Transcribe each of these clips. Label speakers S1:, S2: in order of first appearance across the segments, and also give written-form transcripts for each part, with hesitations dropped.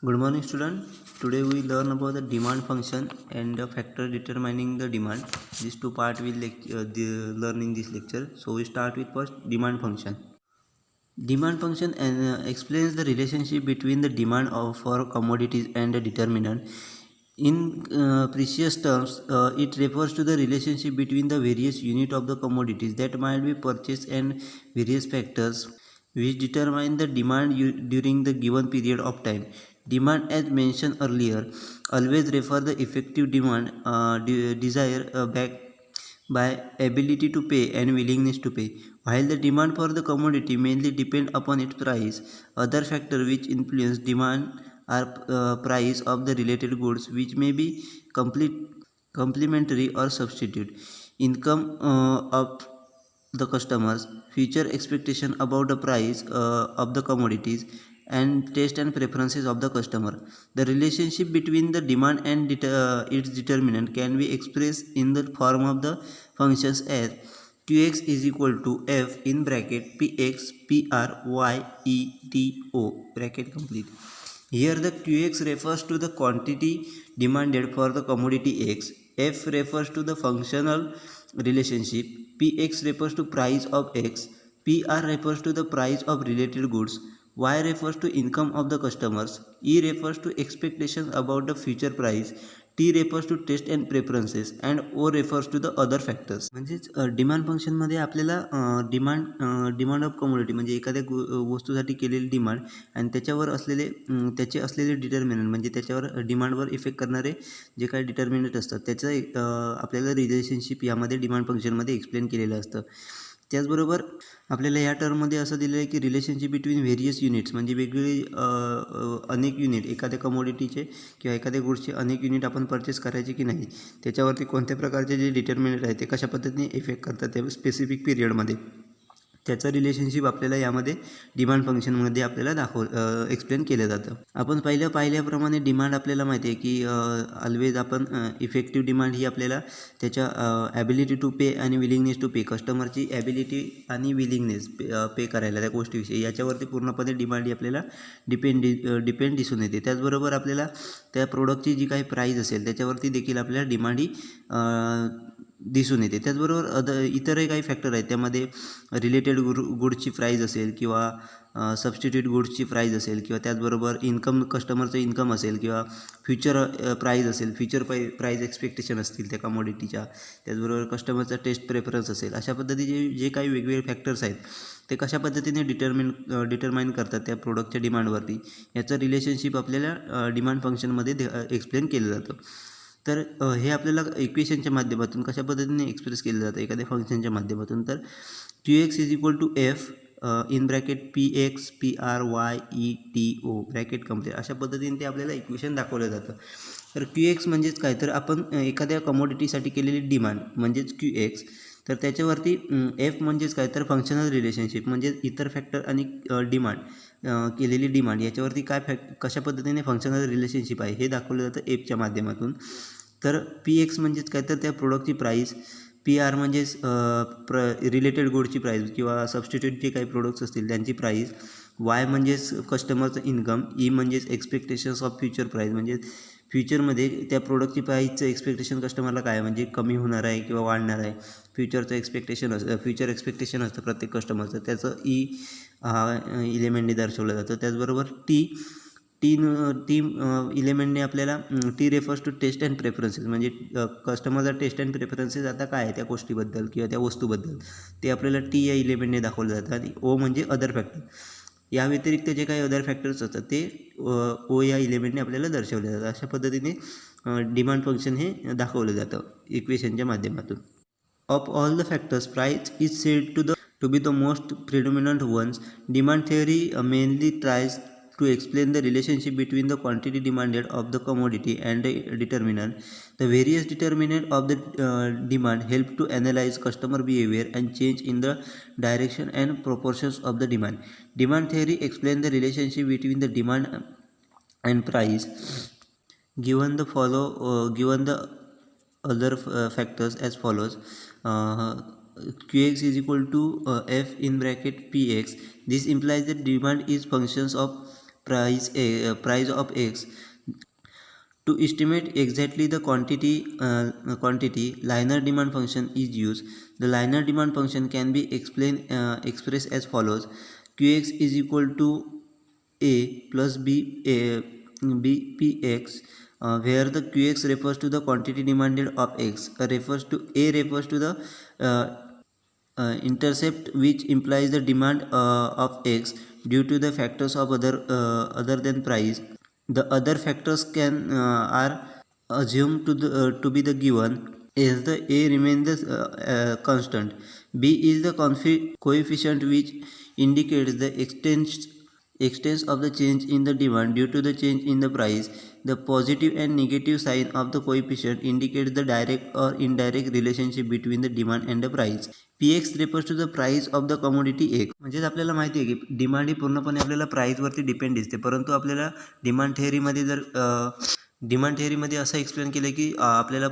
S1: Good morning, student. Today we learn about the demand function and the factor determining the demand. These two parts we learn in this lecture. So we start with first demand function. Demand function explains the relationship between the demand for commodities and the determinant. In precious terms, it refers to the relationship between the various unit of the commodities that might be purchased and various factors which determine the demand during the given period of time. Demand, as mentioned earlier, always refer the effective demand desire backed by ability to pay and willingness to pay. While the demand for the commodity mainly depend upon its price, other factors which influence demand are price of the related goods, which may be complete, complementary or substitute, income of the customers, future expectation about the price of the commodities, and taste and preferences of the customer. The relationship between the demand and its determinant can be expressed in the form of the functions as Qx is equal to F in bracket Px Pryet bracket complete. Here the Qx refers to the quantity demanded for the commodity X, F refers to the functional relationship, Px refers to price of X, Pr refers to the price of related goods, Y refers to income of the customers, E refers to expectations about the future price, T refers to taste and preferences, and O refers to the other factors. म्हणजेच demand फंक्शनमध्ये आपल्याला demand of commodity म्हणजे एखाद्या वस्तूसाठी केलेली demand आणि त्याच्यावर असलेले त्याचे असलेले डिटर्मिनंट म्हणजे त्याच्यावर डिमांडवर इफेक्ट करणारे जे काही डिटर्मिनंट असतात त्याचं आपल्याला रिलेशनशिप यामध्ये डिमांड फंक्शनमध्ये एक्सप्लेन केलेलं असतं. त्याचबरोबर आपल्याला या टर्ममध्ये असं दिलेलं आहे की रिलेशनशिप बिटवीन व्हेरियस युनिट्स म्हणजे वेगवेगळे अनेक युनिट एखाद्या कमोडिटीचे किंवा एखाद्या गुड्सचे अनेक युनिट आपण परचेस करायचे की नाही त्याच्यावरती कोणत्या प्रकारचे जे डिटर्मिनंट आहे ते कशा पद्धतीने इफेक्ट करतात त्या स्पेसिफिक पिरियडमध्ये त्याचं रिलेशनशिप आपल्याला यामध्ये डिमांड फंक्शनमध्ये आपल्याला एक्सप्लेन केलं जातं. आपण पाहिल्याप्रमाणे डिमांड आपल्याला माहिती आहे की ऑलवेज आपण इफेक्टिव्ह डिमांड ही आपल्याला त्याच्या ॲबिलिटी टू पे आणि विलिंगनेस टू पे कस्टमरची ॲबिलिटी आणि विलिंगनेस पे करायला त्या गोष्टीविषयी याच्यावरती पूर्णपणे डिमांड ही आपल्याला डिपेंड दिसून येते. त्याचबरोबर आपल्याला त्या प्रोडक्टची जी काही प्राईस असेल त्याच्यावरती देखील आपल्याला डिमांड ही दिसून येते. त्याचबरोबर इतरही काही फॅक्टर आहेत त्यामध्ये रिलेटेड गुड्सची प्राईज असेल किंवा सबस्टिट्यूट गुड्सची प्राईज असेल किंवा त्याचबरोबर कस्टमरचं इन्कम असेल किंवा फ्युचर प्राईज असेल फ्युचर प्राईज एक्सपेक्टेशन असतील त्या कमोडिटीच्या त्याचबरोबर कस्टमरचा टेस्ट प्रेफरन्स असेल अशा पद्धतीचे जे काही वेगवेगळे फॅक्टर्स आहेत ते कशा पद्धतीने डिटरमाइन करतात त्या प्रोडक्टच्या डिमांडवरती याचं रिलेशनशिप आपल्याला डिमांड फंक्शनमध्ये एक्सप्लेन केलं जातं. तर हे आपल्याला इक्वेशनच्या माध्यमातून कशा पद्धतीने एक्सप्रेस केलं जातं एखाद्या फंक्शनच्या माध्यमातून तर Qx is equal to F in bracket Px Pryet bracket complete अशा पद्धतीने ते आपल्याला इक्वेशन दाखवलं जातं. तर Qx म्हणजेच काय तर आपण एखाद्या कमोडिटीसाठी केलेली डिमांड म्हणजेच Qx तर त्याच्यावरती एफ म्हणजेच काय तर फंक्शनल रिलेशनशिप म्हणजे इतर फॅक्टर आणि डिमांड केलेली डिमांड याच्यावरती काय कशा पद्धतीने फंक्शनल रिलेशनशिप आहे हे दाखवलं जातं एफच्या माध्यमातून. तर Px म्हणजेच काय तर त्या प्रोडक्टची प्राईस, Pr म्हणजेच रिलेटेड गुडची प्राईस किंवा सबस्टिट्यूट जे काही प्रोडक्ट्स असतील त्यांची प्राईस, वाय म्हणजेच कस्टमरचं इन्कम, ई म्हणजेच एक्सपेक्टेशन्स ऑफ फ्युचर प्राईस म्हणजे फ्युचरमध्ये त्या प्रोडक्टची प्राईसचं एक्सपेक्टेशन कस्टमरला काय म्हणजे कमी होणार आहे किंवा वाढणार आहे फ्युचर एक्सपेक्टेशन असतं प्रत्येक कस्टमरचं त्याचं ई इलेमेंटने दर्शवलं जातं. त्याचबरोबर टी इलेमेंटने आपल्याला T refers to taste and preferences म्हणजे कस्टमरचा टेस्ट अँड प्रेफरन्सेस आता काय आहे त्या गोष्टीबद्दल किंवा त्या वस्तूबद्दल ते आपल्याला टी या इलेमेंटने दाखवलं जातं. आणि ओ म्हणजे अदर फॅक्टर या व्यतिरिक्त जे काही अदर फॅक्टर्स असतात ते ओ या इलेमेंटने आपल्याला दर्शवले जातात. अशा पद्धतीने डिमांड फंक्शन हे दाखवलं जातं इक्वेशनच्या माध्यमातून. Of all the factors price is said to be the most predominant ones. Demand theory mainly tries to explain the relationship between the quantity demanded of the commodity and the determinant. The various determinant of the demand help to analyze customer behavior and change in the direction and proportions of the demand. Demand theory explains the relationship between the demand and price given the other factors as follows. Qx is equal to f in bracket Px. This implies that demand is functions of price of x. To estimate exactly the quantity, linear demand function is used. The linear demand function can be expressed as follows: Qx is equal to a plus b px, where the Qx refers to the quantity demanded of x, refers to the uh, intercept, which implies the demand of x due to the factors of other than price. The other factors can are assumed to be the given, as the a remains the constant. B is the coefficient which indicates the extent of the change in the demand due to the change in the price. The positive and negative sign of the coefficient indicates the direct or indirect relationship between the demand and the price. Px refers to the price of the commodity X. म्हणजेच आपल्याला माहिती आहे की demand ही पूर्णपणे आपल्याला प्राईसवरती depend दिसते, परंतु आपल्याला डिमांड थेअरीमध्ये डिमांड थेअरीमध्ये असं एक्सप्लेन केलं की आपल्याला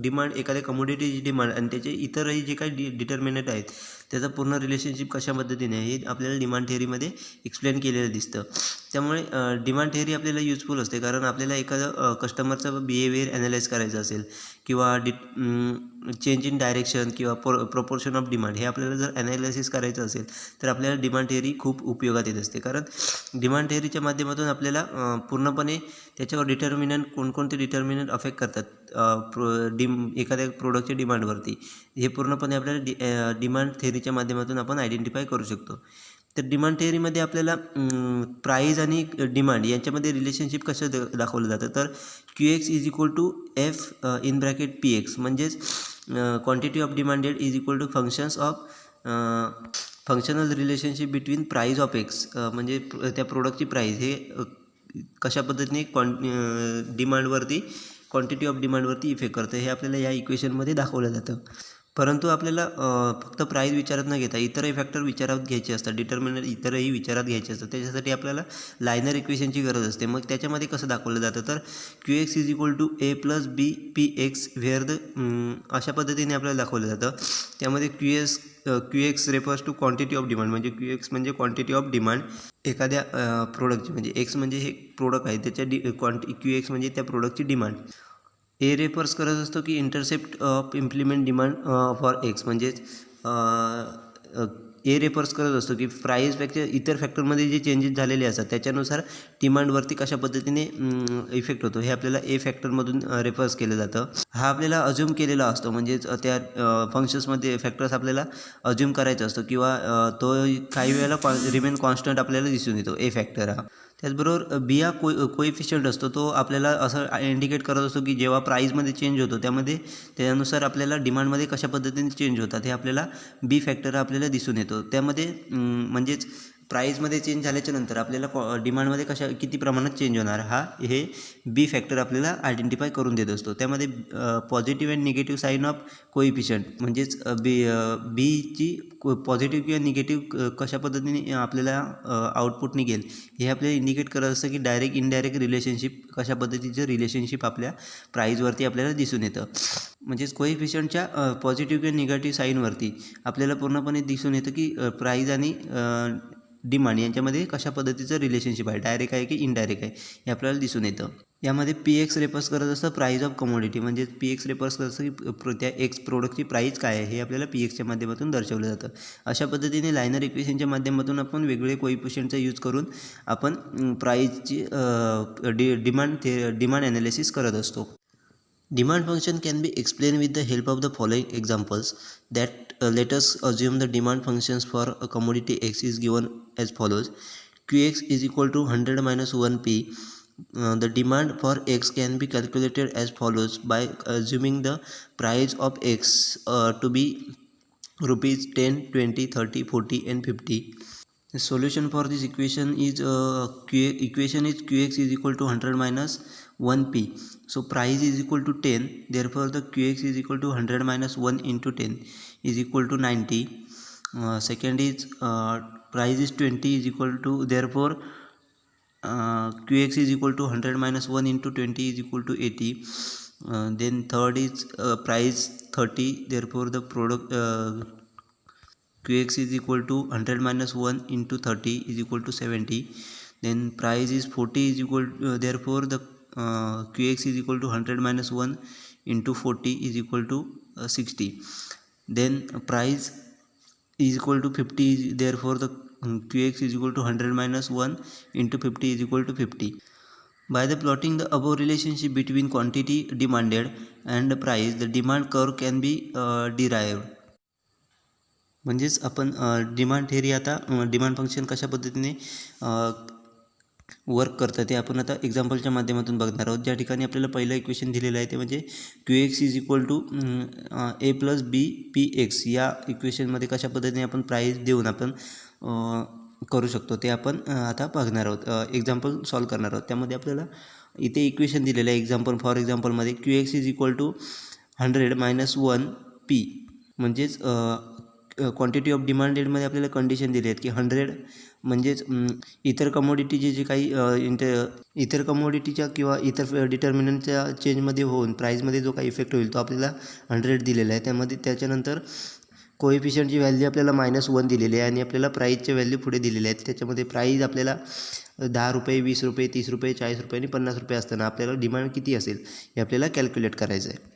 S1: डिमांड एखाद्या कमोडिटीची डिमांड आणि त्याचे इतरही जे काही डिटर्मिनंट आहेत त्याचा पूर्ण रिलेशनशिप कशा पद्धतीने हे आपल्याला डिमांड थेअरीमध्ये एक्सप्लेन केलेलं दिसतं. त्यामुळे डिमांड थेअरी आपल्याला युजफुल असते, कारण आपल्याला एखादं कस्टमरचं बिहेवियर ॲनालाइज करायचं असेल किंवा चेंज इन डायरेक्शन किंवा प्रपोर्शन ऑफ डिमांड हे आपल्याला जर ॲनालिसिस करायचं असेल तर आपल्याला डिमांड थेअरी खूप उपयोगात येत असते. कारण डिमांड थेअरीच्या माध्यमातून आपल्याला पूर्णपणे त्याच्यावर डिटर्मिनंट कोणकोणते डिटर्मिनंट अफेक्ट करतात एखाद्या प्रोडक्टच्या डिमांडवरती, हे पूर्णपणे आपल्याला डिमांड थेअरीच्या माध्यमातून आपण आयडेंटिफाय करू शकतो. तर डिमांड थेअरीमध्ये आपल्याला प्राईज आणि डिमांड यांच्यामध्ये रिलेशनशिप कसं दाखवलं जातं, तर Qx is equal to F in bracket Px, म्हणजेच quantity of demanded is equal to functional relationship between price of X, म्हणजे त्या प्रोडक्टची प्राईज हे कशा पद्धतीने डिमांडवरती क्वांटिटी ऑफ डिमांडवरती इफेक्ट करतं हे आपल्याला या इक्वेशनमध्ये दाखवलं जातं. परंतु आपल्याला फक्त प्राईस विचारात न घेता इतरही फॅक्टर विचारात घ्यायचे असतात, डिटर्मिनंट इतरही विचारात घ्यायचे असतात. त्याच्यासाठी आपल्याला लायनर इक्वेशनची गरज असते. मग त्याच्यामध्ये कसं दाखवलं जातं, तर Qx is equal to A plus B P X where अशा पद्धतीने आपल्याला दाखवलं जातं. त्यामध्ये Qx refers to quantity of demand, म्हणजे Qx म्हणजे क्वांटिटी ऑफ डिमांड एखाद्या प्रोडक्टची, म्हणजे एक्स म्हणजे हे प्रोडक्ट आहे त्याच्या Qx म्हणजे त्या प्रोडक्टची डिमांड. ए रेफर्स करत असतो की intercept of implement demand for x, म्हणजेच ए रेफर्स करत असतो की प्राईसपेक्षा इतर फॅक्टरमध्ये जे चेंजेस झालेले असतात त्याच्यानुसार डिमांडवरती कशा पद्धतीने इफेक्ट होतो हे आपल्याला ए फॅक्टरमधून रेफर्स केलं जातं. हा आपल्याला अज्युम केलेला असतो, म्हणजेच त्या फंक्शन्समध्ये फॅक्टर्स आपल्याला अज्युम करायचा असतो किंवा तो काही वेळेला रिमेन कॉन्स्टंट आपल्याला दिसून येतो ए फॅक्टर हा. त्याचबरोबर बी हा कोएफिशियंट असतो, तो आपल्याला असं इंडिकेट करत असतो की जेव्हा प्राईजमध्ये चेंज होतो त्यानुसार आपल्याला डिमांडमध्ये कशा पद्धतीने चेंज होतात हे आपल्याला बी फॅक्टर आपल्याला दिसून येतो. त्यामध्ये म्हणजेच प्राईजमध्ये चेंज झाल्याच्या नंतर आपल्याला डिमांडमध्ये किती प्रमाणात चेंज होणार हे बी फॅक्टर आपल्याला आयडेंटिफाय करून देत असतो. त्यामध्ये positive and negative sign of coefficient, म्हणजेच बीची पॉझिटिव्ह किंवा निगेटिव्ह कशा पद्धतीने आपल्याला आउटपुट निघेल हे आपल्याला इंडिकेट करत असतं की डायरेक्ट इनडायरेक्ट रिलेशनशिप कशा पद्धतीचं रिलेशनशिप आपल्या प्राईजवरती आपल्याला दिसून येतं. म्हणजेच कोएफिशियंटच्या पॉझिटिव्ह किंवा निगेटिव्ह साईनवरती आपल्याला पूर्णपणे दिसून येतं की प्राईज आणि डिमांड यांच्यामध्ये कशा पद्धतीचं रिलेशनशिप आहे, डायरेक्ट आहे की इनडायरेक्ट आहे हे आपल्याला दिसून येतं. यामध्ये Px रेफर्स करत असतं प्राईज ऑफ कमोडिटी, म्हणजे Px रेफर्स करत असतं की त्या एक्स प्रोडक्टची प्राईज काय आहे हे आपल्याला Pxच्या माध्यमातून दर्शवलं जातं. अशा पद्धतीने लायनर इक्वेशनच्या माध्यमातून आपण वेगवेगळे कोएफिशियंटचा यूज करून आपण प्राईजची डिमांड ॲनालिसिस करत असतो. Demand function can be explained with the help of the following examples. Let us assume the demand functions for a commodity X is given as follows: Qx is equal to 100 minus 1p. The demand for X can be calculated as follows by assuming the price of X to be rupees 10, 20, 30, 40 and 50. The solution for this equation is Qx is equal to 100 minus 1p. So price is equal to 10, therefore the Qx is equal to 100 minus 1 into 10 is equal to 90. Second is price is 20 is equal to, therefore Qx is equal to 100 minus 1 into 20 is equal to 80. Then third is price 30, therefore the product Qx is equal to 100 minus 1 into 30 is equal to 70. then price is 40 is equal therefore the qx is equal to 100 minus 1 into 40 is equal to 60. Then price is equal to 50 therefore the qx is equal to 100 minus 1 into 50 is equal to 50. By the plotting the above relationship between quantity demanded and price, the demand curve can be derived. म्हणजेच आपण demand theory आता demand function कशा पद्धतीने work करतं ते आपण आता एक्झाम्पलच्या माध्यमातून बघणार आहोत. ज्या ठिकाणी आपल्याला पहिलं इक्वेशन दिलेलं आहे ते म्हणजे Q X is equal to A plus B P X, या इक्वेशनमध्ये कशा पद्धतीने आपण प्राईस देऊन आपण करू शकतो ते आपण आता बघणार आहोत, एक्झाम्पल सॉल्व करणार आहोत. त्यामध्ये आपल्याला इथे इक्वेशन दिलेलं आहे एक्झाम्पल फॉर एक्झाम्पलमध्ये Q X is equal to 100 minus 1 P, म्हणजेच क्वांटिटी ऑफ डिमांडेडमध्ये आपल्याला कंडिशन दिली आहेत की 100 म्हणजेच इतर कमोडिटीचे जे काही इतर कमोडिटीच्या किंवा इतर डिटर्मिनंटच्या चेंजमध्ये होऊन प्राईजमध्ये जो काही इफेक्ट होईल तो आपल्याला 100 दिलेला आहे. त्यामध्ये त्याच्यानंतर कोएफिशियंटची व्हॅल्यू आपल्याला -1 दिलेली आहे आणि आपल्याला प्राईजचे व्हॅल्यू पुढे दिलेले आहेत. त्याच्यामध्ये प्राईज आपल्याला 10 रुपये, 20 रुपये, 30 रुपये, 40 रुपये आणि 50 रुपये असताना आपल्याला डिमांड किती असेल हे आपल्याला कॅल्क्युलेट करायचं आहे.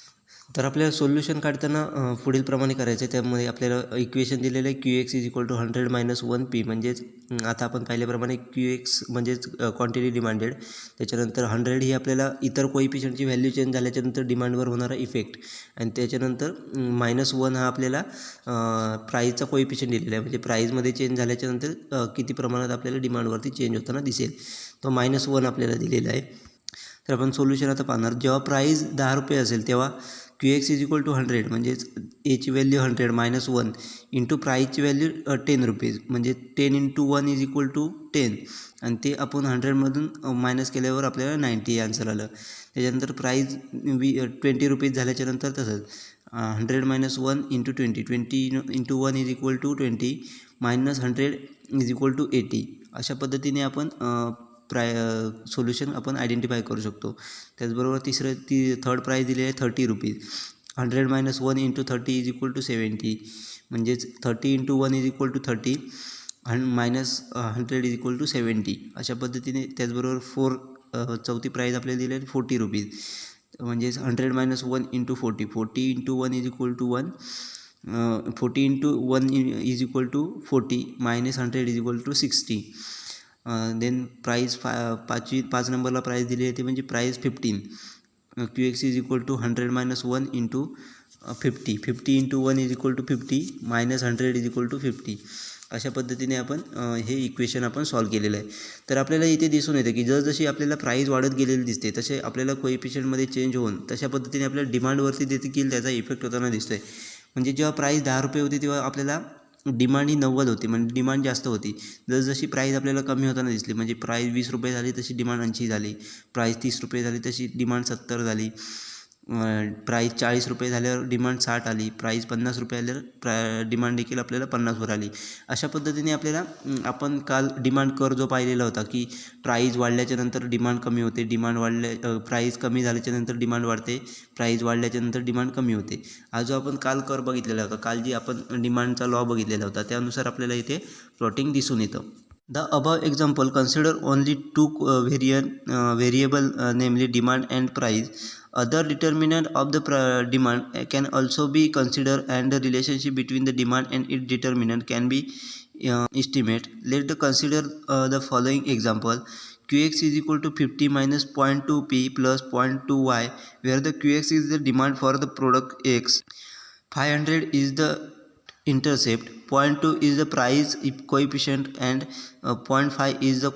S1: तर आपल्याला सोल्युशन काढताना पुढील प्रमाणे करायचं आहे. त्यामध्ये आपल्याला इक्वेशन दिलेलं आहे Q X is equal to 100 minus 1 P, म्हणजेच आता आपण पाहिल्याप्रमाणे क्यू एक्स म्हणजेच क्वांटिटी डिमांडेड, त्याच्यानंतर 100 ही आपल्याला इतर कोइफिशियंटची व्हॅल्यू चेंज झाल्याच्यानंतर डिमांडवर होणारा इफेक्ट, आणि त्याच्यानंतर -1 हा आपल्याला प्राईजचा कोइफिशियंट दिलेला आहे, म्हणजे प्राईजमध्ये चेंज झाल्याच्यानंतर किती प्रमाणात आपल्याला डिमांडवरती चेंज होताना दिसेल तो -1 आपल्याला दिलेला आहे. तर आपण सोल्युशन आता पाहणार. जेव्हा प्राईज 10 रुपये असेल तेव्हा Q X is equal to 100 म्हणजेच एची व्हॅल्यू 100 -1 इंटू प्राईजची व्हॅल्यू 10 रुपीज, म्हणजे 10 इंटू 1 इज इक्वल टू 10, आणि ते आपण 100मधून मायनस केल्यावर आपल्याला 90 आन्सर आलं. त्याच्यानंतर प्राईज 20 रुपीज झाल्याच्यानंतर तसंच 100 - 1 into 20, 20 into 1 is equal to 20 minus 100 is equal to 80. अशा पद्धतीने आपण सोल्युशन आपण आयडेंटिफाय करू शकतो. त्याचबरोबर थर्ड प्राईज दिली आहे 30 rupees, 100 - 1 into 30 is equal to 70, म्हणजेच 30 इंटू 1 इज इक्वल टू 30 आणि मायनस 100 इज इक्वल टू 70. अशा पद्धतीने त्याचबरोबर चौथी प्राईज आपल्याला दिली आहे 40 रुपीज, म्हणजेच 100 - 1 into 40, 40 into 1 is equal to 1, 40 into 1 is equal to 40 minus 100 is equal to 60. Then price 5 नंबरला प्राईज दिली आहे ती म्हणजे price 15. Q X is equal to 100 - 1 into 50, 50 into 1 is equal to 50 minus 100 is equal to 50. अशा पद्धतीने आपण हे equation आपण सॉल्व केलेलं आहे. तर आपल्याला इथे दिसून येतं की जशी आपल्याला प्राईज वाढत गेलेली दिसते तसे आपल्याला कोएफिशियंटमध्ये चेंज होऊन तशा पद्धतीने आपल्याला डिमांडवरती देखील त्याचा इफेक्ट होताना दिसतो आहे. म्हणजे जेव्हा प्राईज 10 रुपये होती तेव्हा आपल्याला डिमांड ही 90 होती, म्हणजे डिमांड जास्त होती. जशी प्राईज आपल्याला कमी होताना दिसली, म्हणजे प्राईज 20 रुपये झाली तशी डिमांड 80 झाली, प्राईज 30 रुपये झाली तशी डिमांड 70 झाली, प्राईज 40 रुपये झाल्यावर डिमांड 60 आली, प्राईज 50 रुपये आल्यावर डिमांड देखील आपल्याला 50वर आली. अशा पद्धतीने आपल्याला आपण काल डिमांड कर जो पाहिलेला होता की प्राईज वाढल्याच्यानंतर डिमांड कमी होते, प्राईज कमी झाल्याच्यानंतर डिमांड वाढते, प्राईज वाढल्याच्यानंतर डिमांड कमी होते. हा जो आपण काल कर बघितलेला होता, काल जी आपण डिमांडचा लॉ बघितलेला होता त्यानुसार आपल्याला इथे प्लॉटिंग दिसून येतं. The above example consider only two variable namely demand and price. Other determinant of the demand can also be considered, and the relationship between the demand and its determinant can be estimated. Let's consider the following example. Qx is equal to 50 minus 0.2 P plus 0.2 Y, where the Qx is the demand for the product X, 500 is the intercept, 0.2 is the price coefficient, and 0.5 is the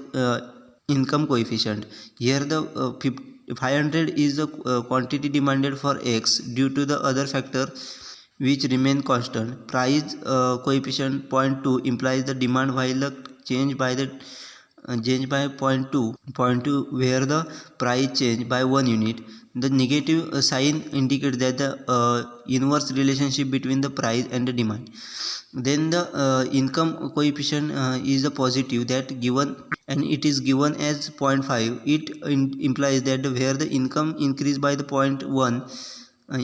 S1: income coefficient. Here the 500 is the quantity demanded for X due to the other factor which remain constant. Price coefficient 0.2 implies the demand while the change by 0.2 where the price change by 1 unit. The negative sign indicates that the inverse relationship between the price and the demand. Then the income coefficient is the positive that given, and it is given as 0.5. It implies that where the income increase by the 0.1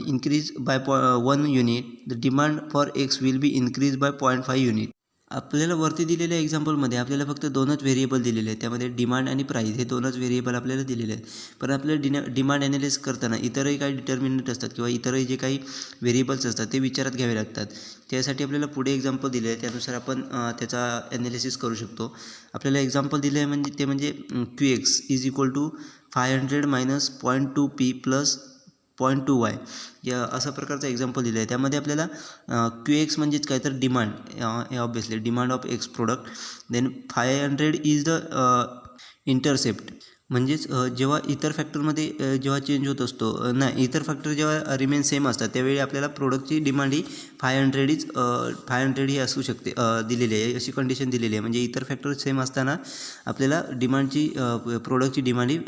S1: increase by 1 unit, the demand for X will be increased by 0.5 unit. आपल्याला वरती दिलेल्या एक्झाम्पलमध्ये आपल्याला फक्त दोनच variable दिलेले आहेत, त्यामध्ये demand आणि प्राईस हे दोनच व्हेरिएबल आपल्याला दिलेले आहेत. पण आपल्याला डिमांड ॲनालिसिस करताना इतरही काही डिटर्मिनंट असतात किंवा इतरही जे काही व्हेरिएबल्स असतात ते विचारात घ्यावे लागतात. त्यासाठी आपल्याला पुढे एक्झाम्पल दिले आहे, त्यानुसार आपण त्याचा ॲनालिसिस करू शकतो. आपल्याला एक्झाम्पल दिले आहे ते म्हणजे QX is equal to 500 minus 0.2P plus 0.2Y या अशा प्रकारचं एक्झाम्पल दिलं आहे. त्यामध्ये आपल्याला QX म्हणजेच काय तर demand, obviously demand of X product, then 500 is the intercept, म्हणजेच जेव्हा इतर फॅक्टरमध्ये जेव्हा चेंज होत असतो इतर फॅक्टर जेव्हा रिमेन सेम असतात त्यावेळी आपल्याला प्रोडक्टची डिमांड ही 500 ही असू शकते, दिलेली आहे, अशी कंडिशन दिलेली आहे. म्हणजे इतर फॅक्टर सेम असताना आपल्याला डिमांडची प्रोडक्टची डिमांड ही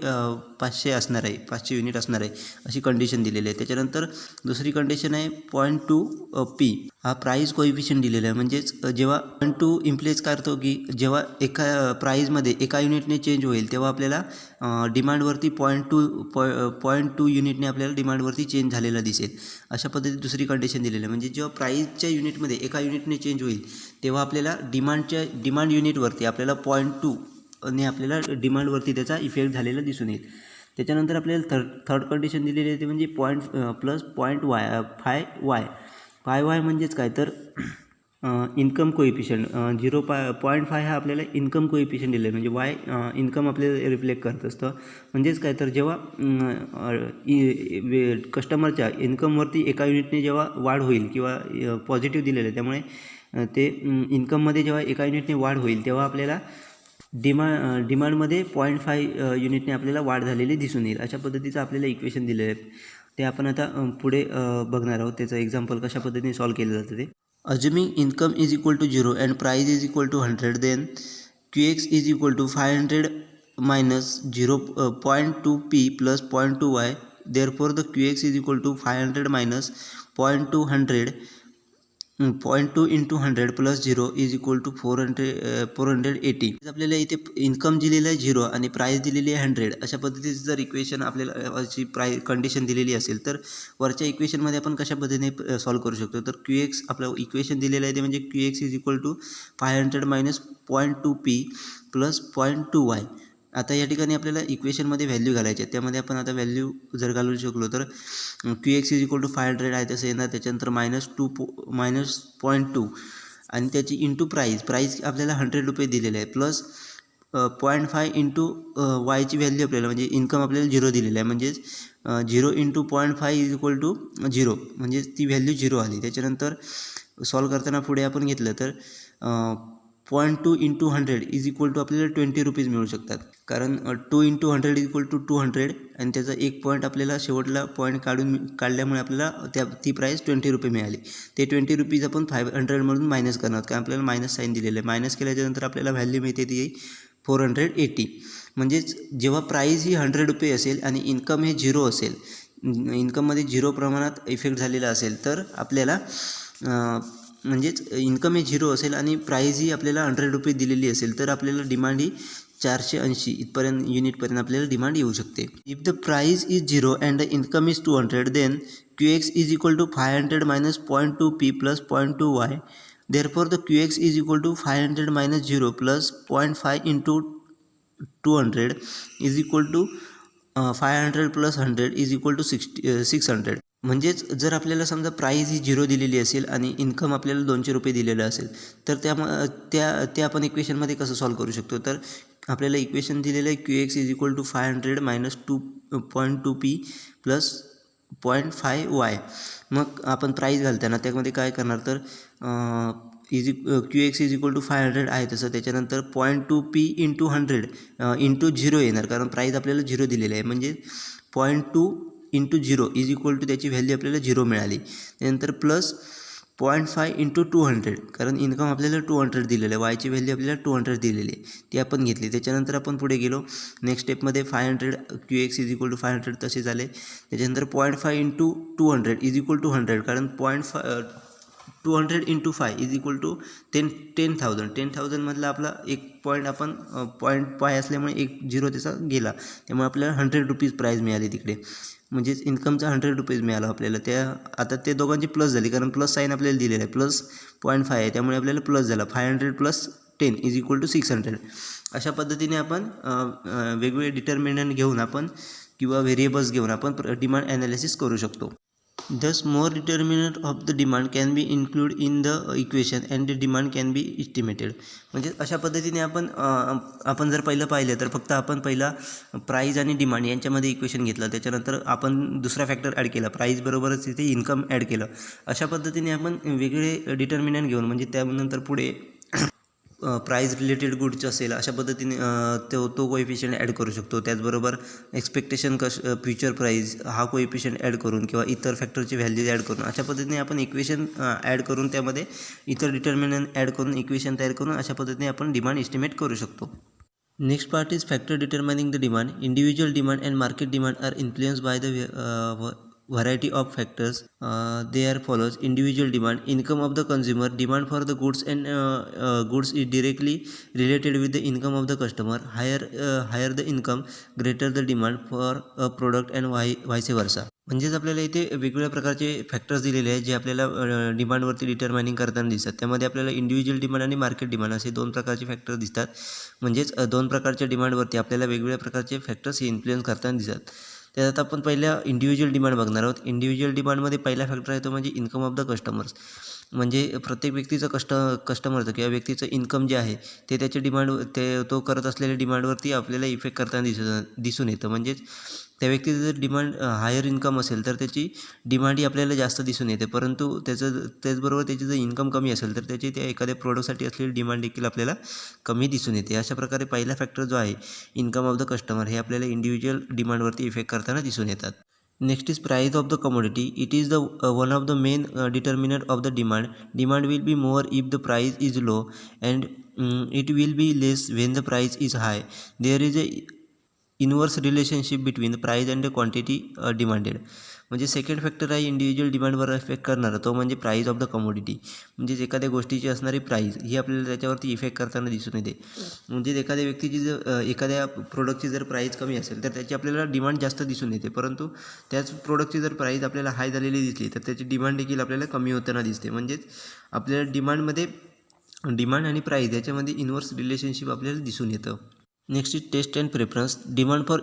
S1: 500 असणार आहे, 500 युनिट असणार आहे, अशी कंडिशन दिलेली आहे. त्याच्यानंतर दुसरी कंडिशन आहे 0.2P, हा प्राईस कोएफिशियंट दिलेला आहे. म्हणजेच जेव्हा 0.2 इम्प्लेस करतो की जेव्हा एका प्राईजमध्ये एका युनिटने चेंज होईल तेव्हा आपल्याला डिमांडवरती 0.2 युनिटने आपल्याला डिमांडवरती चेंज झालेला दिसेल. अशा पद्धतीत दुसरी कंडिशन दिलेली आहे. म्हणजे जेव्हा प्राईजच्या युनिटमध्ये एका युनिटने चेंज होईल तेव्हा आपल्याला डिमांड युनिटवरती आपल्याला 0.2 ने आपल्याला डिमांडवरती त्याचा इफेक्ट झालेला दिसून येईल. त्याच्यानंतर आपल्याला थर्ड कंडिशन दिलेली आहे ते म्हणजे प्लस 0.5y म्हणजेच काय तर इन्कम कोएफिशियंट 0.5 हा आपल्याला इन्कम कोएफिशियंट दिलं आहे. म्हणजे वाय इन्कम आपल्याला रिफ्लेक्ट करत असतं. म्हणजेच काय तर जेव्हा कस्टमरच्या इन्कमवरती एका युनिटने जेव्हा वाढ होईल किंवा पॉझिटिव्ह दिलेलं आहे त्यामुळे ते इन्कममध्ये जेव्हा एका युनिटने वाढ होईल तेव्हा आपल्याला डिमांडमध्ये 0.5 युनिटने आपल्याला वाढ झालेली दिसून येईल. अशा पद्धतीचं आपल्याला इक्वेशन दिले आहे. ते आपण आता पुढे बघणार आहोत. त्याचं एक्झाम्पल कशा पद्धतीने सॉल्व केलं जातं ते. Assuming income is equal to 0 and price is equal to 100, then QX is equal to 500 minus 0.2P plus 0.2Y. Therefore, the QX is equal to 500 minus 0.2 into 100 plus 0 is equal to 480. आपल्याला इथे income दिलेलं आहे 0 आणि price दिलेली आहे 100. अशा पद्धतीचं जर इक्वेशन आपल्याला अशी कंडिशन दिलेली असेल तर वरच्या इक्वेशनमध्ये आपण कशा पद्धतीने सॉल्व करू शकतो. तर QX आपलं इक्वेशन दिलेलं आहे ते म्हणजे QX is equal to 500 minus 0.2P plus 0.2Y. आता या ठिकाणी आपल्याला इक्वेशनमध्ये व्हॅल्यू घालायची आहे. त्यामध्ये आपण आता व्हॅल्यू जर घालू शकलो तर QX इज इक्वल टू 500 आहे तसं येणार. त्याच्यानंतर मायनस 0.2 आणि त्याची इंटू प्राईस आपल्याला 100 रुपये दिलेले आहे प्लस 0.5 इंटू वायची व्हॅल्यू आपल्याला म्हणजे इन्कम आपल्याला 0 दिलेलं आहे. म्हणजेच 0 इंटू 0.5 इज इक्वल टू 0, म्हणजे ती व्हॅल्यू 0 आली. त्याच्यानंतर सॉल्व करताना पुढे आपण घेतलं तर 0.2 इंटू 100 इज इक्वल टू आपल्याला 20 रुपीज मिळू शकतात. कारण 2 इंटू 100 इज इक्वल टू 200 आणि त्याचा एक पॉईंट आपल्याला शेवटला पॉईंट काढल्यामुळे आपल्याला ती प्राईस 20 रुपये मिळाली. ते 20 रुपीज आपण 500मधून मायनस करणार कारण आपल्याला मायनस साईन दिलेलं आहे. मायनस केल्याच्यानंतर आपल्याला व्हॅल्यू मिळते ती 480. म्हणजेच जेव्हा प्राईस ही 100 रुपये असेल आणि इन्कम हे 0 असेल, इन्कममध्ये 0 प्रमाणात इफेक्ट झालेला असेल तर आपल्याला म्हणजेच इन्कम हे 0 असेल आणि प्राईज ही आपल्याला 100 रुपये दिलेली असेल तर आपल्याला डिमांड ही 480 इथपर्यंत युनिटपर्यंत आपल्याला डिमांड येऊ शकते. If the price is 0 and the income is 200 then QX is equal to 500 minus 0.2P plus 0.2Y. Therefore the QX is equal to 500 minus 0 plus 0.5 into 200 is equal to 500 plus 100 is equal to 600. म्हणजेच जर आपल्याला समजा price ही 0 दिलेली असेल आणि income आपल्याला 200 रुपये दिलेलं असेल तर त्या आपण इक्वेशनमध्ये कसं सॉल्व करू शकतो. तर आपल्याला इक्वेशन दिलेलं आहे QX is equal to 500 minus 2.2P plus 0.5Y. मग आपण प्राईस घालताना त्यामध्ये काय करणार तर QX इज इक्वल टू 500 आहे तसं. त्याच्यानंतर 0.2P इंटू 100 इंटू 0 येणार कारण प्राईस आपल्याला 0 दिलेलं आहे. म्हणजे 0.2 इंटू 0 इज इक्वल टू त्याची व्हॅल्यू आपल्याला 0 मिळाली. त्यानंतर प्लस 0.5 इंटू 200 कारण इन्कम आपल्याला 200 दिलेलं आहे, वायची व्हॅल्यू आपल्याला 200 दिलेली आहे ती आपण घेतली. त्याच्यानंतर आपण पुढे गेलो नेक्स्ट स्टेपमध्ये 500 QX इज इक्वल टू 500 तसे झाले. त्याच्यानंतर 0.5 इंटू 200 इज इक्वल टू 100 कारण 200 इंटू 5 इज इक्वल टू 10,000. 10,000मधला आपला एक पॉईंट आपण 0.5 असल्यामुळे एक 0 त्याचा गेला त्यामुळे आपल्याला 100 रुपीज प्राईज मिळाली तिकडे. म्हणजेच इन्कमचा 100 रुपीज मिळाला आपल्याला. आता ते दोघांची प्लस झाली, कारण प्लस साईन आपल्याला दिलेलं आहे, +0.5 आहे, त्यामुळे आपल्याला प्लस झाला. 500 + 10 = 600. अशा पद्धतीने आपण वेगवेगळे डिटर्मिनंट घेऊन आपण किंवा व्हेरिएबल्स घेऊन आपण डिमांड ॲनालिसिस करू शकतो. Thus, more determinant of the demand can be included in the equation and the demand can be estimated. म्हणजे अशा पद्धतीने आपण जर पहिलं पाहिलं तर फक्त आपण पहिला प्राईज आणि डिमांड यांच्यामध्ये इक्वेशन घेतलं, त्याच्यानंतर आपण दुसरा फॅक्टर ॲड केला, प्राईज बरोबरच तिथे इन्कम ॲड केलं. अशा पद्धतीने आपण वेगवेगळे डिटर्मिनंट घेऊन म्हणजे त्यानंतर पुढे प्राईज रिलेटेड गुड्स असेल अशा पद्धतीने तो कोएफिशियंट ॲड करू शकतो. त्याचबरोबर एक्सपेक्टेशन फ्युचर प्राईज हा कोएफिशियंट ॲड करून किंवा इतर फॅक्टरची व्हॅल्यूज ॲड करून अशा पद्धतीने आपण इक्वेशन ॲड करून त्यामध्ये इतर डिटर्मिनंट ॲड करून इक्वेशन तयार करून अशा पद्धतीने आपण डिमांड एस्टिमेट करू शकतो. Next part is factor determining the demand. Individual demand and market demand are influenced by the variety of factors. They are follows: individual demand, income of the consumer, demand for the goods and goods is directly related with the income of the customer. Higher the income, greater the demand for a product and vice versa. म्हणजेच आपल्याला इथे वेगवेगळ्या प्रकारचे factors दिलेले आहेत जे आपल्याला डिमांडवरती डिटर्माइनिंग करताना दिसतात. त्यामध्ये आपल्याला इंडिव्हिज्युअल डिमांड आणि मार्केट डिमांड असे 2 प्रकारचे फॅक्टर दिसतात. म्हणजेच 2 प्रकारच्या डिमांडवरती आपल्याला वेगवेगळ्या प्रकारचे फॅक्टर्स हे इन्फ्लुएन्स करताना दिसतात. त्यात आपण पहिल्या इंडिव्हिज्युअल डिमांड बघणार आहोत. इंडिव्हिज्युअल डिमांडमध्ये पहिला फॅक्टर येतो म्हणजे इन्कम ऑफ द कस्टमर्स. म्हणजे प्रत्येक व्यक्तीचं कस्टमरचं किंवा व्यक्तीचं इन्कम जे आहे ते त्याच्या तो करत असलेल्या डिमांडवरती आपल्याला इफेक्ट करताना दिसून येतं. म्हणजेच त्या व्यक्तीचं जर डिमांड हायर इन्कम असेल तर त्याची डिमांड ही आपल्याला जास्त दिसून येते, परंतु त्याचबरोबर त्याची जर इन्कम कमी असेल तर त्याची त्या एखाद्या प्रोडक्टसाठी असलेली डिमांड देखील आपल्याला कमी दिसून येते. अशा प्रकारे पहिला फॅक्टर जो आहे इन्कम ऑफ द कस्टमर हे आपल्याला इंडिव्हिज्युअल डिमांडवरती इफेक्ट करताना दिसून येतात. Next is price of the commodity. It is one of the main determinant of the demand. Demand will be more if the price is low and it will be less when the price is high. There is a inverse relationship between the price and the quantity demanded. म्हणजे second factor आहे individual डिमांडवर effect करणारा, तो म्हणजे price of the commodity. म्हणजेच एखाद्या गोष्टीची असणारी प्राईज ही आपल्याला त्याच्यावरती इफेक्ट करताना दिसून येते. म्हणजेच एखाद्या व्यक्तीची जर एखाद्या प्रोडक्टची जर प्राईज कमी असेल तर त्याची आपल्याला डिमांड जास्त दिसून येते, परंतु त्याच प्रोडक्टची जर प्राईज आपल्याला हाय झालेली दिसली तर त्याची डिमांड देखील आपल्याला कमी होताना दिसते. म्हणजेच आपल्याला डिमांड आणि प्राईज याच्यामध्ये इनवर्स रिलेशनशिप आपल्याला दिसून येतं. Next is taste and preference. Demand for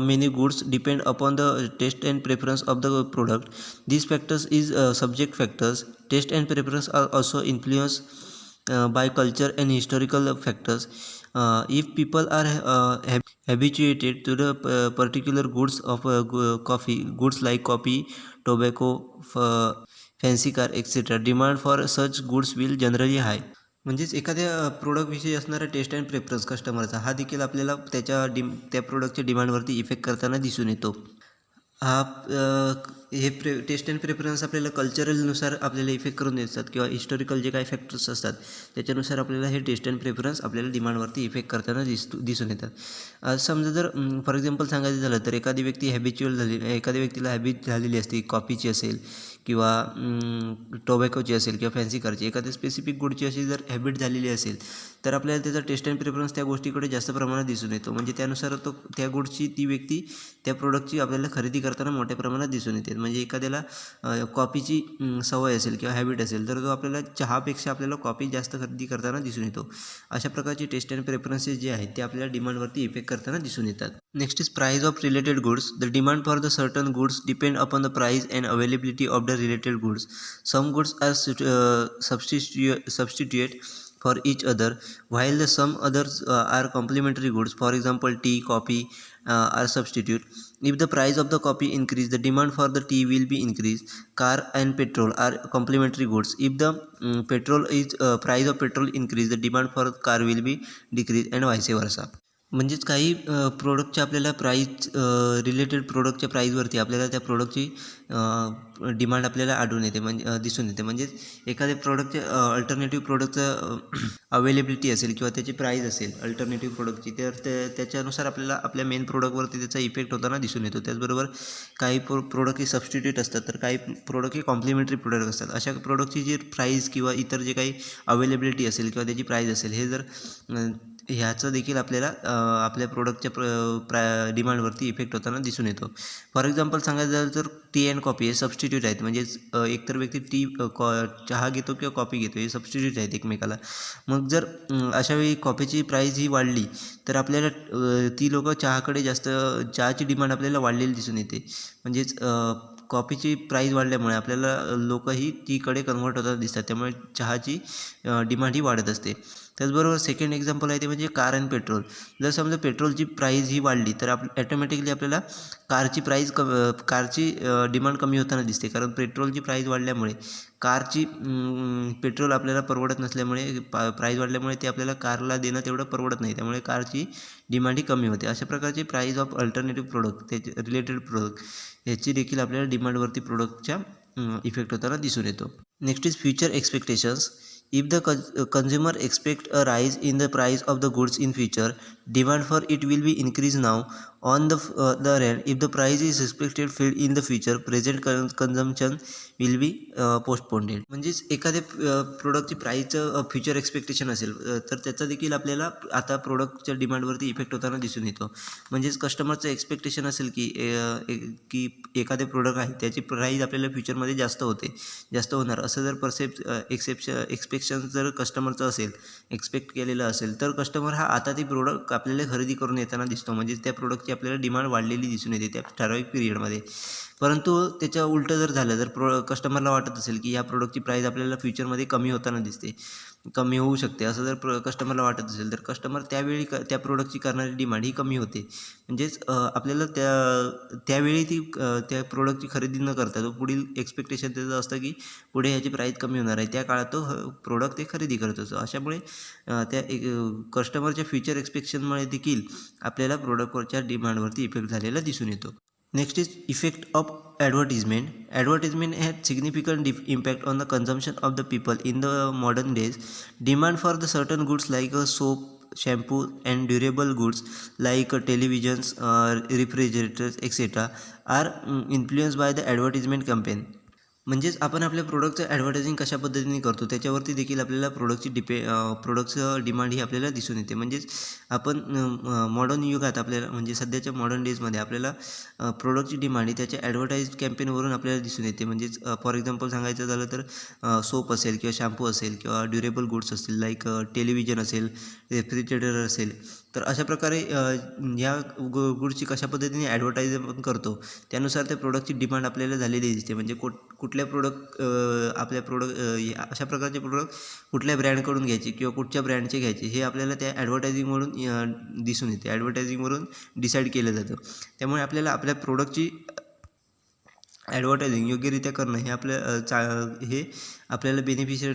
S1: many goods depend upon the taste and preference of the product. These factors is subject factors. Taste and preference are also influenced by culture and historical factors. If people are habituated to the particular goods of coffee, goods like coffee, tobacco, fancy car, etc., demand for such goods will generally high. म्हणजेच एखाद्या प्रोडक्टविषयी असणारा taste and preference कस्टमरचा हा देखील आपल्याला त्या प्रोडक्टच्या डिमांडवरती effect करताना दिसून येतो. हे टेस्ट अँड प्रेफरन्स आपल्याला कल्चरलनुसार आपल्याला इफेक्ट करून देतात किंवा हिस्टॉरिकल जे काही फॅक्टर्स असतात त्याच्यानुसार आपल्याला हे टेस्ट अँड प्रेफरन्स आपल्याला डिमांडवरती इफेक्ट करताना दिसून येतात. समजा जर फॉर एक्झाम्पल सांगायचं झालं तर एखादी व्यक्ती एखाद्या व्यक्तीला हॅबिट झालेली असते, कॉफीची असेल किंवा टोबॅकोची असेल किंवा फॅन्सी कारची, एखाद्या स्पेसिफिक गुडची अशी जर हॅबिट झालेली असेल तर आपल्याला त्याचा टेस्ट अँड प्रेफरन्स त्या गोष्टीकडे जास्त प्रमाणात दिसून येतो. म्हणजे त्यानुसार त्या गुडची ती व्यक्ती त्या प्रोडक्टची आपल्याला खरेदी करताना मोठ्या प्रमाणात दिसून येते. म्हणजे एखाद्याला कॉफीची सवय असेल किंवा हॅबिट असेल तर तो आपल्याला चहापेक्षा आपल्याला कॉफी जास्त खरेदी करताना दिसून येतो. अशा प्रकारचे टेस्ट अँड प्रेफरन्सेस जे आहेत ते आपल्याला डिमांडवरती इफेक्ट करताना दिसून येतात. Next is price of related goods. The demand for the certain goods depend upon the price and availability of the related goods. Some goods are substitute for each other while the some others are complementary goods. For example, tea, coffee are substitute. If the price of the coffee increase, the demand for the tea will be increased. Car and petrol are complementary goods. If the price of petrol increase, the demand for car will be decrease and vice versa. म्हणजेच काही प्रोडक्टच्या आपल्याला related प्रोडक्टच्या प्राईजवरती आपल्याला त्या प्रोडक्टची demand आपल्याला आढळून येते, म्हणजे दिसून येते. म्हणजेच एखाद्या प्रोडक्टच्या अल्टरनेटिव्ह प्रोडक्टचं अवेलेबिलिटी असेल किंवा त्याची प्राईज असेल अल्टरनेटिव्ह प्रोडक्टची तर त्याच्यानुसार आपल्याला आपल्या मेन प्रोडक्टवरती त्याचा इफेक्ट होताना दिसून येतो. त्याचबरोबर काही प्रोडक्ट हे सबस्टिट्यूट असतात तर काही प्रोडक्ट हे कॉम्प्लिमेंटरी प्रोडक्ट असतात. अशा प्रोडक्टची जी प्राईज किंवा इतर जे काही अवेलेबिलिटी असेल किंवा त्याची प्राईज असेल हे जर ह्याचं देखील आपल्याला आपल्या प्रोडक्टच्या डिमांडवरती इफेक्ट होताना दिसून येतो. फॉर एक्झाम्पल सांगायचं झालं तर टी अँड कॉफी हे सबस्टिट्यूट आहेत. म्हणजेच एकतर व्यक्ती चहा घेतो किंवा कॉफी घेतो, हे सबस्टिट्यूट आहेत एकमेकाला. मग जर अशावेळी कॉफीची प्राईस ही वाढली तर आपल्याला ती लोकं चहाची डिमांड आपल्याला वाढलेली दिसून येते. म्हणजेच कॉफीची प्राईस वाढल्यामुळे आपल्याला लोकंही टीकडे कन्व्हर्ट होताना दिसतात. त्यामुळे चहाची डिमांड ही वाढत असते. त्याचबरोबर सेकंड एक्झाम्पल आहे ते म्हणजे कार अँड पेट्रोल. जर समजा पेट्रोलची प्राईस ही वाढली तर ॲटोमॅटिकली आपल्याला कारची डिमांड कमी होताना दिसते. कारण पेट्रोलची प्राईस वाढल्यामुळे कारची पेट्रोल आपल्याला परवडत नसल्यामुळे प्राईस वाढल्यामुळे ते आपल्याला कारला देणं तेवढं परवडत नाही. त्यामुळे कारची डिमांड ही कमी होते. अशा प्रकारचे प्राईस ऑफ अल्टरनेटिव्ह प्रोडक्ट, त्याचे रिलेटेड प्रोडक्ट ह्याची देखील आपल्याला डिमांडवरती प्रोडक्टच्या इफेक्ट होताना दिसून येतो. Next is future expectations. If the consumer expect a rise in the price of the goods in future, demand for it will be increased now. On the other hand, if the price is expected fall in the future, present consumption will be postponed. म्हणजेच एखाद्या प्रोडक्टची प्राईसचं future expectation असेल तर त्याचा देखील आपल्याला आता प्रोडक्टच्या डिमांडवरती effect होताना दिसून येतो. म्हणजेच कस्टमरचं एक्सपेक्टेशन असेल की एखादे प्रोडक्ट आहे त्याची प्राईस आपल्याला फ्युचरमध्ये जास्त होणार असं जर एक्सपेक्शन जर कस्टमरचं असेल, एक्सपेक्ट केलेलं असेल, तर कस्टमर हा आता ती प्रोडक्ट आपल्याला खरेदी करून येताना दिसतो. म्हणजेच त्या प्रोडक्टची आपल्याला डिमांड वाढलेली दिसून येते त्या ठराविक पिरियडमध्ये. परंतु त्याच्या उलटं जर झालं, जर कस्टमरला वाटत असेल की या प्रोडक्टची प्राईस आपल्याला फ्युचरमध्ये कमी होऊ शकते, असं जर कस्टमरला वाटत असेल तर कस्टमर त्यावेळी त्या प्रोडक्टची करणारी डिमांड ही कमी होते. म्हणजेच आपल्याला त्यावेळी त्या प्रोडक्टची खरेदी न करता तो पुढील एक्सपेक्टेशन त्याचं असतं की पुढे ह्याची प्राईस कमी होणार आहे, त्या काळात तो प्रोडक्ट ते खरेदी करत असतो. अशामुळे त्या कस्टमरच्या फ्युचर एक्सपेक्टेशनमुळे देखील आपल्याला प्रोडक्टवरच्या डिमांडवरती इफेक्ट झालेला दिसून येतो. Next is effect of advertisement. Advertisement had significant impact on the consumption of the people in the modern days. Demand for the certain goods like soap, shampoo and durable goods like televisions, refrigerators etc. are influenced by the advertisement campaign. म्हणजेच आपण आपल्या प्रोडक्टचं advertising कशा पद्धतीने करतो त्याच्यावरती देखील आपल्याला प्रोडक्टचं demand ही आपल्याला दिसून येते. म्हणजेच आपण मॉडर्न युगात आपल्याला म्हणजे सध्याच्या मॉडर्न डेजमध्ये आपल्याला प्रोडक्टची डिमांड ही त्याच्या ॲडव्हर्टाईज कॅम्पेनवरून आपल्याला दिसून येते. म्हणजेच फॉर एक्झाम्पल सांगायचं झालं तर सोप असेल किंवा शॅम्पू असेल किंवा ड्युरेबल गुड्स असतील लाईक टेलिव्हिजन असेल, रेफ्रिजरेटर असेल, तर अशा प्रकारे ह्या गुड्सची कशा पद्धतीने ॲडव्हर्टाईज आपण करतो त्यानुसार त्या प्रोडक्टची डिमांड आपल्याला झालेली दिसते. म्हणजे कुठल्या अशा प्रकारचे प्रोडक्ट कुठल्या ब्रँडकडून घ्यायचे किंवा कुठच्या ब्रँडचे घ्यायचे हे आपल्याला त्या ॲडव्हर्टायझिंगवरून दिसून येते, ॲडव्हर्टायझिंगवरून डिसाईड केलं जातं. त्यामुळे आपल्याला आपल्या प्रोडक्टची ॲडव्हर्टायझिंग योग्यरित्या करणं हे आपल्याला बेनिफिशियल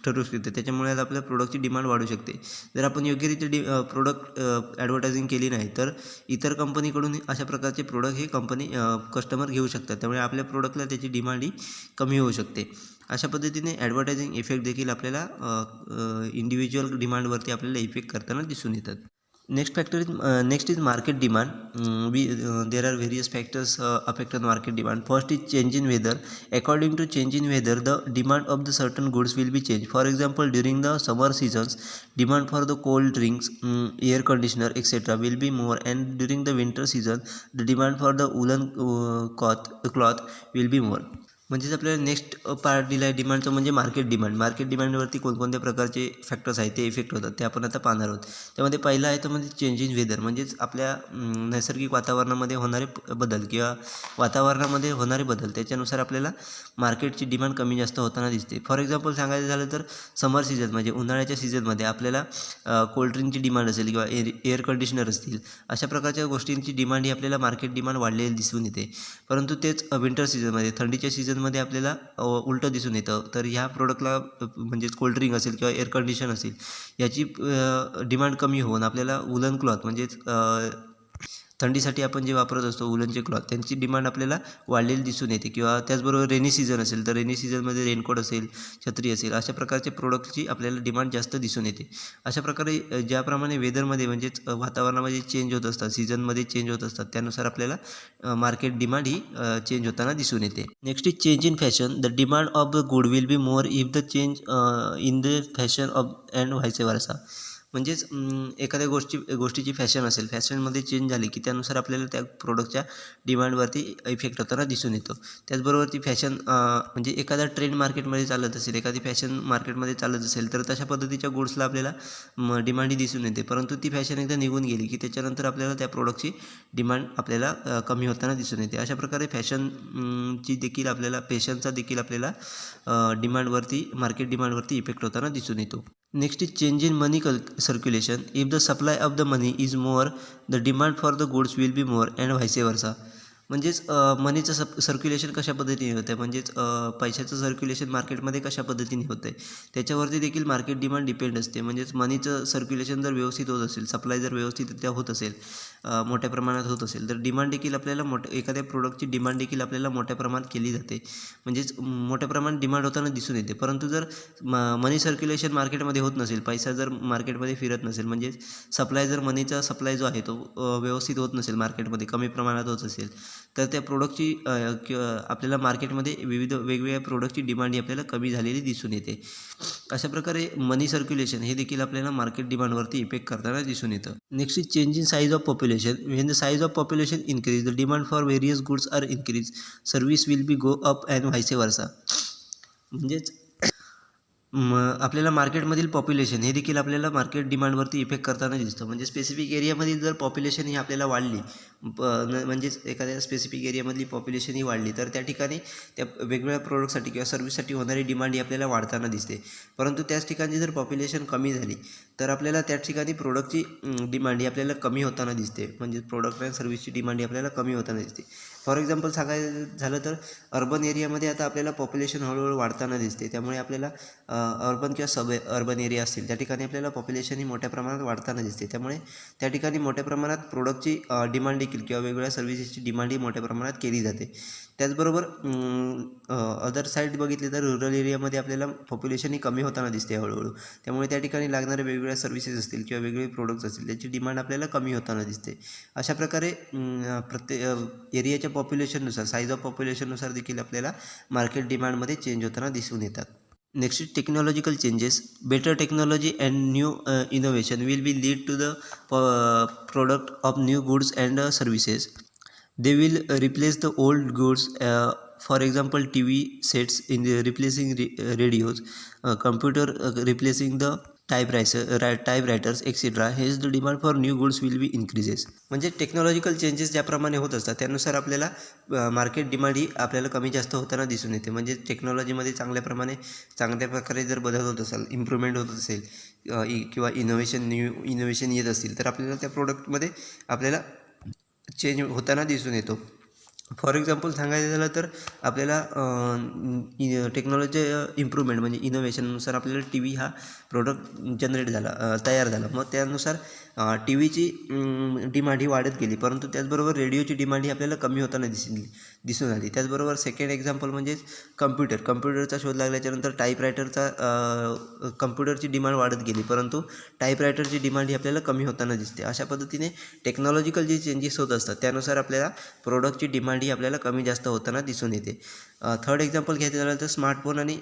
S1: ठरू शकते. त्याच्यामुळे आपल्या प्रोडक्टची डिमांड वाढू शकते. जर आपण योग्यरित्या प्रोडक्ट ॲडव्हर्टायझिंग केली नाही तर इतर कंपनीकडून अशा प्रकारचे प्रोडक्ट हे कस्टमर घेऊ शकतात. त्यामुळे आपल्या प्रोडक्टला त्याची डिमांड ही कमी होऊ शकते. अशा पद्धतीने ॲडव्हर्टायझिंग इफेक्ट देखील आपल्याला इंडिव्हिज्युअल डिमांडवरती आपल्याला इफेक्ट करताना दिसून येतात. Next is market demand. There are various factors affect on market demand. First is change in weather. According to change in weather, the demand of the certain goods will be changed. For example, during the summer seasons, demand for the cold drinks, air conditioner, etc. will be more, and during the winter season, the demand for the woolen cloth will be more. म्हणजेच आपल्याला next part दिला आहे डिमांडचं म्हणजे market डिमांडवरती कोणकोणत्या प्रकारचे factors आहेत ते effect होतात ते आपण आता पाहणार आहोत. त्यामध्ये पहिला आहे तर म्हणजे चेंज इन वेदर. म्हणजेच आपल्या नैसर्गिक वातावरणामध्ये होणारे बदल किंवा वातावरणामध्ये होणारे बदल त्याच्यानुसार आपल्याला मार्केटची डिमांड कमी जास्त होताना दिसते. फॉर एक्झाम्पल सांगायचं झालं तर समर सीझन म्हणजे उन्हाळ्याच्या सीझनमध्ये आपल्याला कोल्ड्रिंकची डिमांड असेल किंवा एअर कंडिशनर असतील, अशा प्रकारच्या गोष्टींची डिमांड ही आपल्याला मार्केट डिमांड वाढलेली दिसून येते. परंतु तेच विंटर सीझनमध्ये थंडीच्या सीझनमध्ये आपल्याला उलटं दिसून येतं. तर ह्या प्रोडक्टला म्हणजेच कोल्ड्रिंक असेल किंवा एअर कंडिशन असेल याची डिमांड कमी होऊन आपल्याला वुलन क्लॉथ म्हणजेच थंडीसाठी आपण जे वापरत असतो वुलनचे क्लॉथ त्यांची डिमांड आपल्याला वाढलेली दिसून येते. किंवा त्याचबरोबर रेनी सीझन असेल तर रेनी सीझनमध्ये रेनकोट असेल, छत्री असेल, अशा प्रकारचे प्रोडक्टची आपल्याला डिमांड जास्त दिसून येते. अशा प्रकारे ज्याप्रमाणे वेदरमध्ये म्हणजेच वातावरणामध्ये चेंज होत असतात, सीझनमध्ये चेंज होत असतात, त्यानुसार आपल्याला मार्केट डिमांड ही चेंज होताना दिसून येते. Next is change in fashion. The demand of the good will be more if the change in the fashion of and vice versa. म्हणजेच एखाद्या गोष्टीची फॅशन असेल, फॅशनमध्ये चेंज झाली की त्यानुसार आपल्याला त्या प्रोडक्टच्या डिमांडवरती इफेक्ट होताना दिसून येतो. त्याचबरोबर ती फॅशन म्हणजे एखादा ट्रेंड मार्केटमध्ये चालत असेल, एखादी फॅशन मार्केटमध्ये चालत असेल तर तशा पद्धतीच्या गुड्सला आपल्याला डिमांडही दिसून येते. परंतु ती फॅशन एकदा निघून गेली की त्याच्यानंतर आपल्याला त्या प्रोडक्टची डिमांड आपल्याला कमी होताना दिसून येते. अशा प्रकारे फॅशनची देखील आपल्याला फॅशनचा देखील आपल्याला मार्केट डिमांडवरती इफेक्ट होताना दिसून येतो. Next is change in money circulation. If the supply of the money is more, the demand for the goods will be more and vice versa. म्हणजेच मनीचं सर्क्युलेशन कशा पद्धतीने होतं आहे, म्हणजेच पैशाचं सर्क्युलेशन मार्केटमध्ये कशा पद्धतीने होतं आहे त्याच्यावरती देखील मार्केट डिमांड डिपेंड असते. म्हणजेच मनीचं सर्क्युलेशन जर व्यवस्थित होत असेल, सप्लाय जर व्यवस्थितरित्या होत असेल, मोठ्या प्रमाणात होत असेल तर डिमांड देखील आपल्याला एखाद्या प्रोडक्टची डिमांड देखील आपल्याला मोठ्या प्रमाणात केली जाते. म्हणजेच मोठ्या प्रमाणात डिमांड होताना दिसून येते. परंतु जर मनी सर्क्युलेशन मार्केटमध्ये होत नसेल, पैसा जर मार्केटमध्ये फिरत नसेल, म्हणजेच मनीचा सप्लाय जो आहे तो व्यवस्थित होत नसेल, मार्केटमध्ये कमी प्रमाणात होत असेल तर त्या प्रोडक्टची आपल्याला मार्केटमध्ये वेगवेगळ्या प्रोडक्टची डिमांड ही आपल्याला कमी झालेली दिसून येते. अशा प्रकारे मनी सर्क्युलेशन हे देखील आपल्याला मार्केट डिमांडवरती इफेक्ट करताना दिसून येतं. Next is change in size of population. When the size of population increase, the demand for various goods are increase, service will be go up and vice versa. म्हणजेच आपल्याला मार्केटमधील population हे देखील आपल्याला market डिमांडवरती effect करताना दिसतं. म्हणजे specific एरियामधील जर पॉप्युलेशन ही आपल्याला वाढली, म्हणजेच एखाद्या स्पेसिफिक एरियामधली पॉप्युलेशन ही वाढली तर त्या ठिकाणी त्या वेगवेगळ्या प्रोडक्टसाठी किंवा सर्व्हिससाठी होणारी डिमांड ही आपल्याला वाढताना दिसते. परंतु त्याच ठिकाणी जर पॉप्युलेशन कमी झाली तर आपल्याला त्या ठिकाणी प्रोडक्टची डिमांड ही आपल्याला कमी होताना दिसते. म्हणजे प्रोडक्ट आणि सर्व्हिसची डिमांड ही आपल्याला कमी होताना दिसते. फॉर एक्झाम्पल सांगायचं झालं तर अर्बन एरियामध्ये आता आपल्याला पॉप्युलेशन हळूहळू वाढताना दिसते. त्यामुळे आपल्याला अर्बन किंवा अर्बन एरिया असतील त्या ठिकाणी आपल्याला पॉप्युलेशन ही मोठ्या प्रमाणात वाढताना दिसते. त्यामुळे त्या ठिकाणी मोठ्या प्रमाणात प्रोडक्टची डिमांड देखील किंवा वेगवेगळ्या सर्व्हिसेसची डिमांड ही मोठ्या प्रमाणात केली जाते. त्याचबरोबर अदर साईड बघितली तर रुरल एरियामध्ये आपल्याला पॉप्युलेशन ही कमी होताना दिसते हळूहळू. त्यामुळे त्या ठिकाणी लागणाऱ्या वेगवेगळ्या सर्व्हिसेस असतील किंवा वेगवेगळे प्रोडक्ट्स असतील त्याची डिमांड आपल्याला कमी होताना दिसते. अशा प्रकारे प्रत्येक एरियाच्या पॉप्युलेशननुसार, साईज ऑफ पॉप्युलेशननुसार देखील आपल्याला मार्केट डिमांडमध्ये चेंज होताना दिसून येतात. Next is technological changes. Better technology and new innovation will be lead to the product of new goods and services. They will replace the old goods, for example TV sets in replacing radios, computer replacing the typewriters etc. Hence the demand for new goods will be increases. म्हणजे technological changes ज्याप्रमाणे होत असतात त्यानुसार आपल्याला market demand ही आपल्याला कमी जास्त होताना दिसून येते. म्हणजे टेक्नॉलॉजीमध्ये चांगल्या प्रकारे जर बदल होत असेल, इम्प्रूव्हमेंट होत असेल किंवा न्यू इनोव्हेशन येत असतील तर आपल्याला त्या प्रोडक्टमध्ये आपल्याला चेंज होताना दिसून येतो. फॉर एक्झाम्पल सांगायचं झालं तर आपल्याला टेक्नॉलॉजी इम्प्रूव्हमेंट म्हणजे इनोव्हेशननुसार आपल्याला टी व्ही हा प्रोडक्ट तयार झाला. मग त्यानुसार टी व्हीची डिमांड ही वाढत गेली. परंतु त्याचबरोबर रेडिओची डिमांड ही आपल्याला कमी होताना दिसून आली. त्याचबरोबर सेकंड एक्झाम्पल म्हणजे कम्प्युटरचा शोध लागल्याच्यानंतर कम्प्युटरची डिमांड वाढत गेली. परंतु टाईपरायटरची डिमांड ही आपल्याला कमी होताना दिसते. अशा पद्धतीने टेक्नॉलॉजिकल जे चेंजेस होत असतात त्यानुसार आपल्याला प्रोडक्टची डिमांड ही आपल्याला कमी जास्त होताना दिसून येते. थर्ड एक्झाम्पल घ्यायचं झालं तर स्मार्टफोन आणि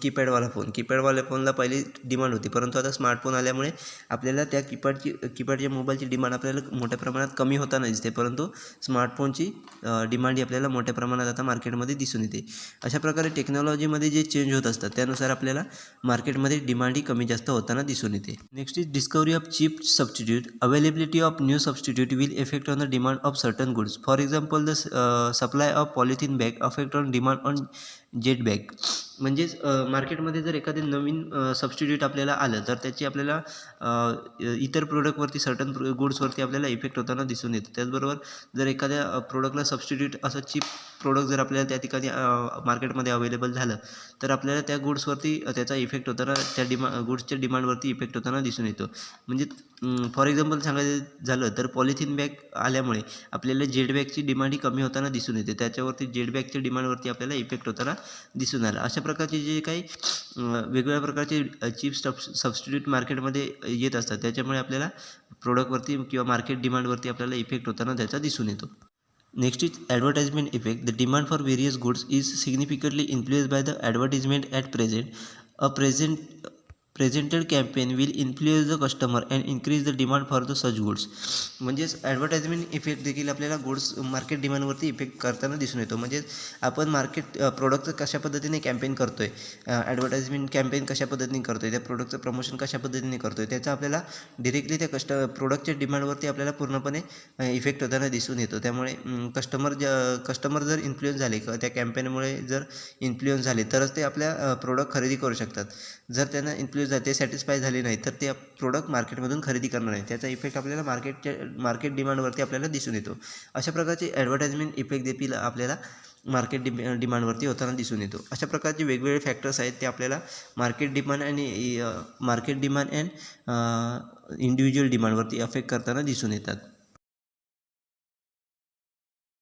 S1: कीपॅडवाल्या फोनला पहिली डिमांड होती. परंतु आता स्मार्टफोन आल्यामुळे आपल्याला त्या कीपॅडच्या मोबाईलची डिमांड आपल्याला मोठ्या प्रमाणात कमी होताना दिसते. परंतु स्मार्टफोनची डिमांड ही आपल्याला मोठ्या प्रमाणात आता मार्केटमध्ये दिसून येते. अशा प्रकारे टेक्नॉलॉजीमध्ये जे चेंज होत असतात त्यानुसार आपल्याला मार्केटमध्ये डिमांड ही कमी जास्त होताना दिसून येते. Next is discovery of cheap substitute. Availability of new substitute will effect on the demand of certain goods. For example the supply of polythene bag affect on demand on jet bag. म्हणजेच मार्केटमध्ये जर एखादे नवीन substitute आपल्याला आलं तर त्याची आपल्याला इतर प्रोडक्टवरती सर्टन गुड्सवरती आपल्याला इफेक्ट होताना दिसून येतो. त्याचबरोबर जर एखाद्या प्रोडक्टला सबस्टिट्यूट असं चीप प्रोडक्ट जर आपल्याला त्या ठिकाणी मार्केटमध्ये अवेलेबल झालं तर आपल्याला त्या गुड्सवरती त्याचा इफेक्ट होताना गुड्सच्या डिमांडवरती इफेक्ट होताना दिसून येतो. म्हणजे फॉर एक्झाम्पल सांगायचं झालं तर पॉलिथिन बॅग आल्यामुळे आपल्याला जेट बॅगची डिमांड ही कमी होताना दिसून येते. त्याच्यावरती जेट बॅगच्या डिमांडवरती आपल्याला इफेक्ट होताना दिसून आला. अशा प्रकारचे जे काही वेगवेगळ्या प्रकारचे चीप सबस्टिट्यूट मार्केटमध्ये येत असतात त्याच्यामुळे आपल्याला प्रोडक्टवरती किंवा मार्केट डिमांडवरती आपल्याला इफेक्ट होताना त्याचा दिसून येतो. Next is advertisement effect. The demand for various goods is significantly influenced by the advertisement at present. Presented campaign will influence the customer and increase the demand for the such goods. म्हणजेच advertisement effect देखील आपल्याला goods market डिमांडवरती effect करताना दिसून येतो. म्हणजेच आपण market प्रोडक्टचं कशा पद्धतीने कॅम्पेन करतो आहे, ॲडव्हर्टाइजमेंट कॅम्पेन कशा पद्धतीने करतो आहे, त्या प्रोडक्टचं प्रमोशन कशा पद्धतीने करतो आहे, त्याचा आपल्याला डिरेक्टली त्या प्रोडक्टच्या डिमांडवरती आपल्याला पूर्णपणे इफेक्ट होताना दिसून येतो. त्यामुळे कस्टमर जर इन्फ्लुएन्स झाले किंवा त्या कॅम्पेनमुळे जर इन्फ्लुएन्स झाले तरच ते आपल्या प्रोडक्ट खरेदी करू शकतात. जर त्यांना इन्फ्लुएन्स झाले, ते सॅटिस्फाय झाले नाही, तर ते प्रोडक्ट मार्केटमधून खरेदी करणार नाही. त्याचा इफेक्ट आपल्याला मार्केट डिमांडवरती आपल्याला दिसून येतो. अशा प्रकारचे ॲडव्हर्टाइजमेंट इफेक्ट देखील आपल्याला मार्केट डिमांडवरती होताना दिसून येतो. अशा प्रकारचे वेगवेगळे फॅक्टर्स आहेत ते आपल्याला मार्केट डिमांड अँड इंडिव्हिज्युअल डिमांडवरती अफेक्ट करताना दिसून येतात.